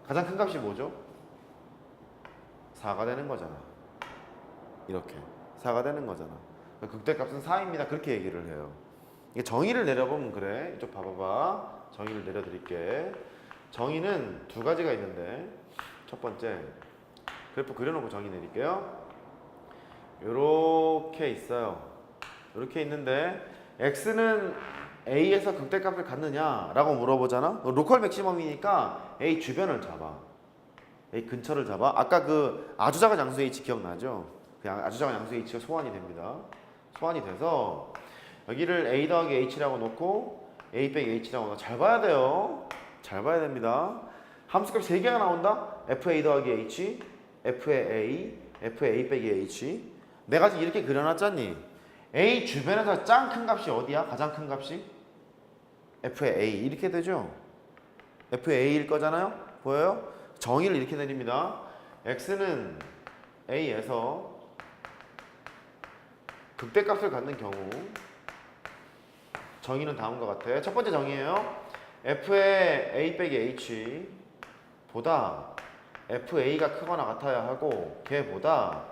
가장 큰 값이 뭐죠? 4가 되는 거잖아. 이렇게 4가 되는 거잖아. 극대값은 4입니다. 그렇게 얘기를 해요. 이게 정의를 내려보면 그래. 이쪽 봐봐봐. 정의를 내려드릴게. 정의는 두 가지가 있는데, 첫 번째 그래프 그려놓고 정의 내릴게요. 요렇게 있어요. 요렇게 있는데 x는 a에서 극대값을 갖느냐 라고 물어보잖아. 로컬 맥시멈이니까 a 주변을 잡아. a 근처를 잡아. 아까 그 아주 작은 양수 h 기억나죠? 그 아주 작은 양수 h가 소환이 됩니다. 소환이 돼서 여기를 a 더하기 h라고 놓고 a 빼기 h라고 놓고 잘 봐야 돼요. 잘 봐야 됩니다. 함수값 3개가 나온다. fa 더하기 h, f의 a, f의 a 빼기 h. 내가 지금 이렇게 그려놨잖니. a 주변에서 짱 큰 값이 어디야? 가장 큰 값이? f의 a 이렇게 되죠. f의 a일 거잖아요. 보여요? 정의를 이렇게 내립니다. x는 a에서 극대값을 갖는 경우 정의는 다음과 같아. 첫 번째 정의예요. f의 a 빼기 h 보다 fa가 크거나 같아야 하고 걔보다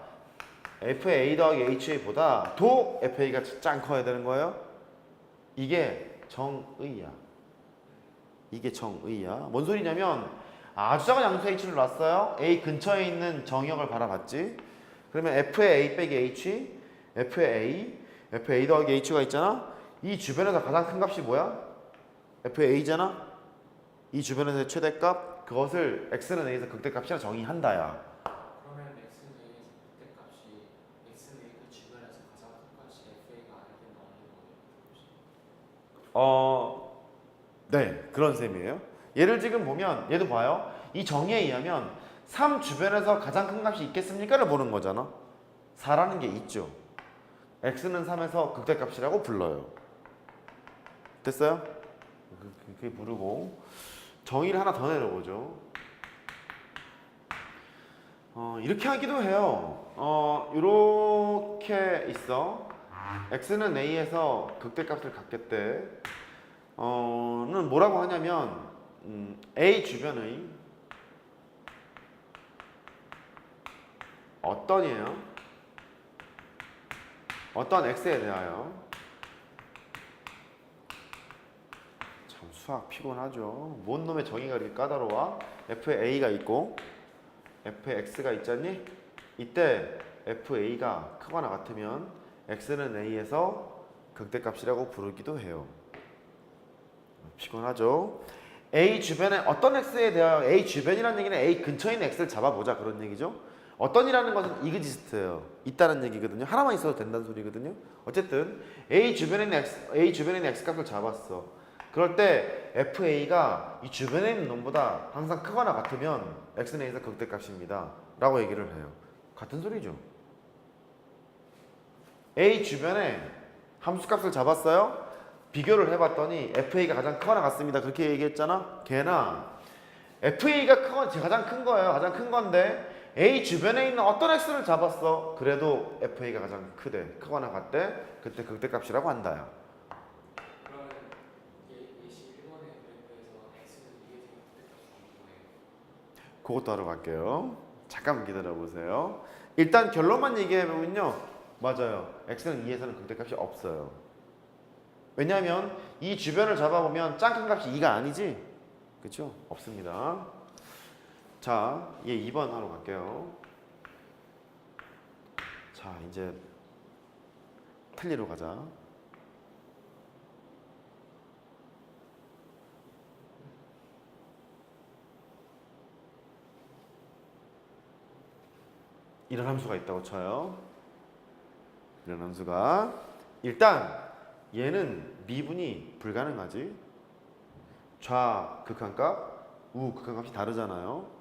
f의 a 더하기 h보다 도 fa가 짱 커야 되는 거예요. 이게 정의야. 이게 정의야. 뭔 소리냐면 아주 작은 양수 h를 놨어요. a 근처에 있는 정역을 바라봤지. 그러면 f의 a 빼기 h, f의 a 더하기 h가 있잖아. 이 주변에서 가장 큰 값이 뭐야? f의 a잖아. 이 주변에서의 최대값, 그것을 x는 a에서 극대값이라 정의한다야. 그러면 x는 a에서 극대값이 x는 a 그 주변에서 가장 큰 값이 fa가 아닐 때 나오는 거예요. 네, 그런 셈이에요. 얘를 지금 보면 얘도 봐요. 이 정의에 의하면 3 주변에서 가장 큰 값이 있겠습니까를 보는 거잖아. 4라는 게 있죠. x는 3에서 극대값이라고 불러요. 됐어요? 그렇게 부르고 정의를 하나 더 내려보죠. 이렇게 하기도 해요. 이렇게 있어. x는 a에서 극대값을 갖겠대. 는 뭐라고 하냐면 a 주변의 어떤이에요? 어떤 x에 대하여 참 수학 피곤하죠. 뭔 놈의 정의가 이렇게 까다로워? f의 a가 있고 f의 x가 있잖니? 이때 fa가 크거나 같으면 x는 a에서 극대값이라고 부르기도 해요. 피곤하죠. A 주변에 어떤 x에 대하여 A 주변이라는 얘기는 A 근처에 있는 x를 잡아보자 그런 얘기죠. 어떤이라는 것은 이그지스트예요. 있다는 얘기거든요. 하나만 있어도 된다는 소리거든요. 어쨌든 A 주변에 있는 x 값을 잡았어. 그럴 때 FA가 이 주변에 있는 놈보다 항상 크거나 같으면 x는 a에서 극대값입니다. 라고 얘기를 해요. 같은 소리죠. A 주변에 함수값을 잡았어요. 비교를 해봤더니 FA가 가장 크거나 같습니다. 그렇게 얘기했잖아. 걔나 FA가 가장 큰 거예요. 가장 큰 건데 A 주변에 있는 어떤 x를 잡았어. 그래도 FA가 가장 크거나 같대. 그때 극대값이라고 한다요. 그러면 예시 1번의 그래프에서 x는 2에서 극대값이 나오는 거예요. 그것도 하러 갈게요. 잠깐만 기다려보세요. 일단 결론만 얘기해보면요. 맞아요. x는 2에서는 극대값이 없어요. 왜냐하면 이 주변을 잡아보면 짱 큰 값이 2가 아니지? 그쵸? 없습니다. 자, 얘 2번 하러 갈게요. 자, 이제 틀리러 가자. 이런 함수가 있다고 쳐요. 이런 함수가 일단 얘는 미분이 불가능하지. 좌 극한값, 우 극한값이 다르잖아요.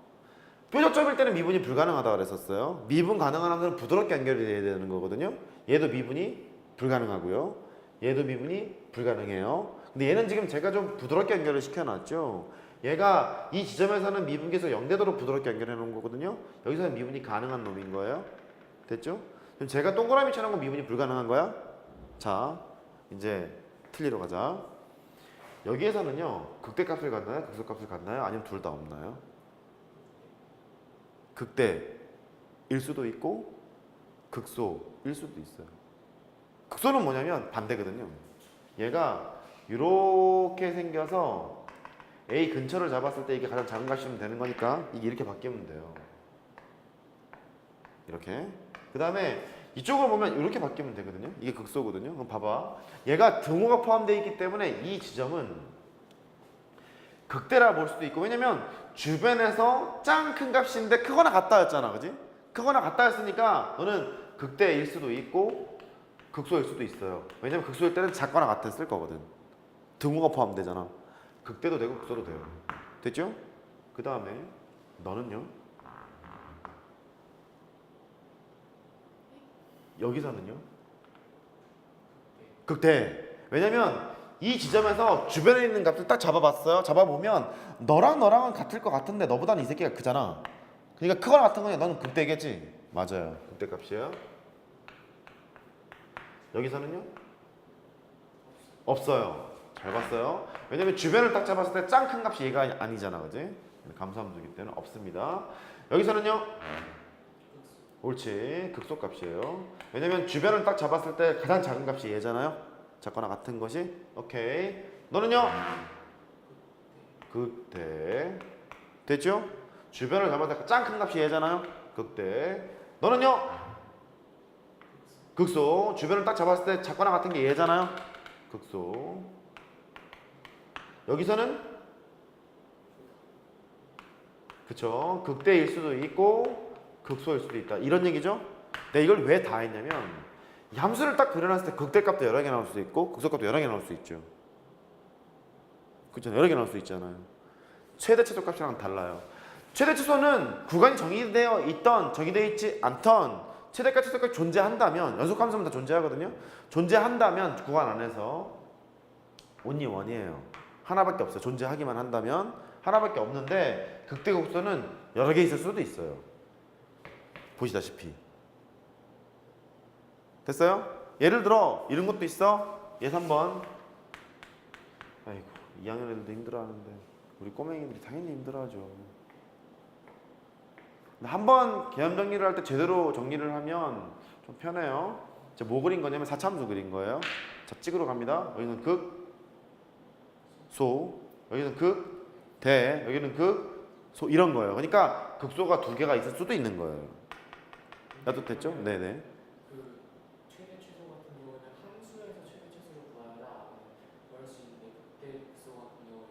뾰족점일 때는 미분이 불가능하다고 그랬었어요. 미분 가능한 함수는 부드럽게 연결이 돼야 되는 거거든요. 얘도 미분이 불가능하고요. 얘도 미분이 불가능해요. 근데 얘는 지금 제가 좀 부드럽게 연결을 시켜놨죠. 얘가 이 지점에서는 미분계에서 0되도록 부드럽게 연결해 놓은 거거든요. 여기서는 미분이 가능한 놈인 거예요. 됐죠? 그럼 제가 동그라미 쳐놓은 건 미분이 불가능한 거야? 자, 이제 틀리러 가자. 여기에서는요, 극대값을 갖나요? 극소값을 갖나요? 아니면 둘 다 없나요? 극대일 수도 있고 극소일 수도 있어요. 극소는 뭐냐면 반대거든요. 얘가 이렇게 생겨서 A 근처를 잡았을 때 이게 가장 작은 값이면 되는 거니까 이게 이렇게 바뀌면 돼요. 이렇게. 그 다음에 이쪽을 보면 이렇게 바뀌면 되거든요. 이게 극소거든요. 그럼 봐봐. 얘가 등호가 포함되어 있기 때문에 이 지점은 극대라 볼 수도 있고, 왜냐면 주변에서 짱 큰 값인데 크거나 같다였잖아, 그지? 크거나 같다였으니까 너는 극대일 수도 있고 극소일 수도 있어요. 왜냐면 극소일 때는 작거나 같았을 거거든. 등호가 포함되잖아. 극대도 되고 극소도 돼요. 됐죠? 그 다음에 너는요? 여기서는요? 극대. 왜냐면 이 지점에서 주변에 있는 값을 딱 잡아봤어요. 잡아보면 너랑 너랑은 같을 것 같은데 너보다는 이 새끼가 크잖아. 그러니까 크거나 같은 거냐? 너는 극대겠지? 맞아요. 극대 값이에요. 여기서는요? 없어요. 잘 봤어요. 왜냐면 주변을 딱 잡았을 때 짱 큰 값이 얘가 아니잖아, 그지? 감소함수기 때는 없습니다. 여기서는요? 옳지. 극소값이에요. 왜냐면 주변을 딱 잡았을 때 가장 작은 값이 얘잖아요. 작거나 같은 것이. 오케이. 너는요? 극대. 됐죠? 주변을 잡았을 때 짱 큰 값이 얘잖아요. 극대. 너는요? 극소. 주변을 딱 잡았을 때 작거나 같은 게 얘잖아요. 극소. 여기서는 그쵸. 극대일 수도 있고 극소일 수도 있다. 이런 얘기죠. 내가 이걸 왜 다 했냐면 이 함수를 딱 그려놨을 때 극대값도 여러 개 나올 수 있고 극소값도 여러 개 나올 수 있죠. 그렇죠. 여러 개 나올 수 있잖아요. 최대 최소값이랑 달라요. 최대 최소는 구간이 정의되어 있던 정의되어 있지 않던 최대값 최소값이 존재한다면 연속함수는 다 존재하거든요. 존재한다면 구간 안에서 only one이에요. 하나밖에 없어요. 존재하기만 한다면 하나밖에 없는데 극대 극소는 여러 개 있을 수도 있어요. 보시다시피. 됐어요? 예를 들어 이런 것도 있어. 얘 3번. 아이고 2학년 애들도 힘들어하는데 우리 꼬맹이들이 당연히 힘들어하죠. 한번 개념 정리를 할 때 제대로 정리를 하면 좀 편해요. 제가 뭐 그린 거냐면 사차함수 그린 거예요. 자, 찍으러 갑니다. 여기는 극, 소, 여기는 극, 대, 여기는 극, 소 이런 거예요. 그러니까 극소가 두 개가 있을 수도 있는 거예요. 나도 됐죠? 네네. 그 최대 최소 같은 경우는 함수에서 최대 최소를 구하라 구할 수 있는데 극대 극소 같은 경우는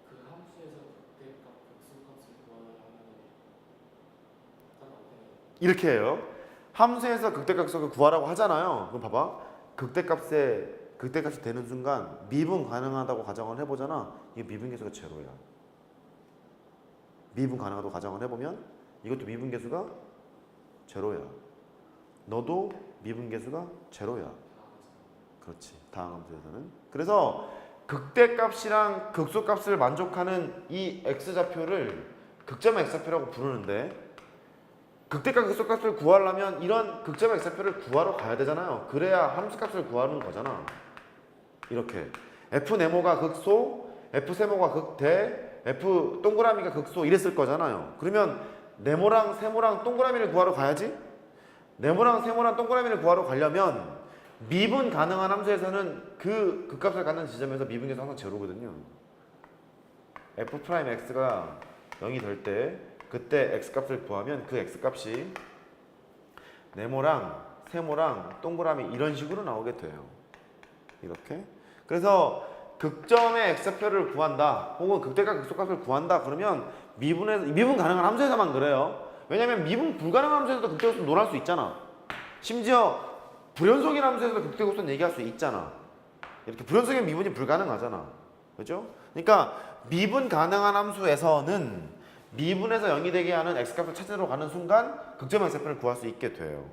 그 함수에서 극대값 극소값을 구하라 하면 약간 안 되네요. 이렇게 해요. 함수에서 극대값 극소를 구하라고 하잖아요. 그럼 봐봐. 극대값이 되는 순간 미분 가능하다고 가정을 해보잖아. 이게 미분계수가 제로야. 미분 가능하다고 가정을 해보면 이것도 미분계수가 제로야. 너도 미분계수가 제로야. 그렇지. 다항함수에서는. 그래서 극대값이랑 극소값을 만족하는 이 x좌표를 극점의 x좌표라고 부르는데 극대값 극소값을 구하려면 이런 극점의 x좌표를 구하러 가야 되잖아요. 그래야 함수값을 구하는 거잖아. 이렇게 f 네모가 극소, f 세모가 극대, f 동그라미가 극소 이랬을 거잖아요. 그러면 네모랑 세모랑 동그라미를 구하러 가야지. 네모랑 세모랑 동그라미를 구하러 가려면 미분 가능한 함수에서는 그 극값을 갖는 지점에서 미분계수 항상 제로거든요. f 프라임 x가 0이 될 때 그때 x값을 구하면 그 x값이 네모랑 세모랑 동그라미 이런 식으로 나오게 돼요. 이렇게. 그래서 극점의 x표를 구한다 혹은 극대값 극소값을 구한다 그러면 미분 가능한 함수에서만 그래요. 왜냐면 미분 불가능한 함수에서도 극대극소는 논할 수 있잖아. 심지어 불연속인 함수에서도 극대극소는 얘기할 수 있잖아. 이렇게 불연속인 미분이 불가능하잖아. 그죠? 그러니까 미분 가능한 함수에서는 미분에서 0이 되게 하는 x값을 찾으러 가는 순간 극점의 x표를 구할 수 있게 돼요.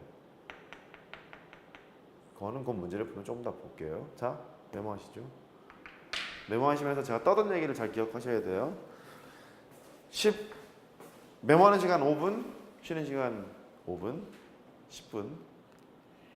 그거는 그 문제를 보면 조금 더 볼게요. 자, 메모하시죠. 메모하시면서 제가 떠든 얘기를 잘 기억하셔야 돼요. 메모하는 시간 5분, 쉬는 시간 5분, 10분.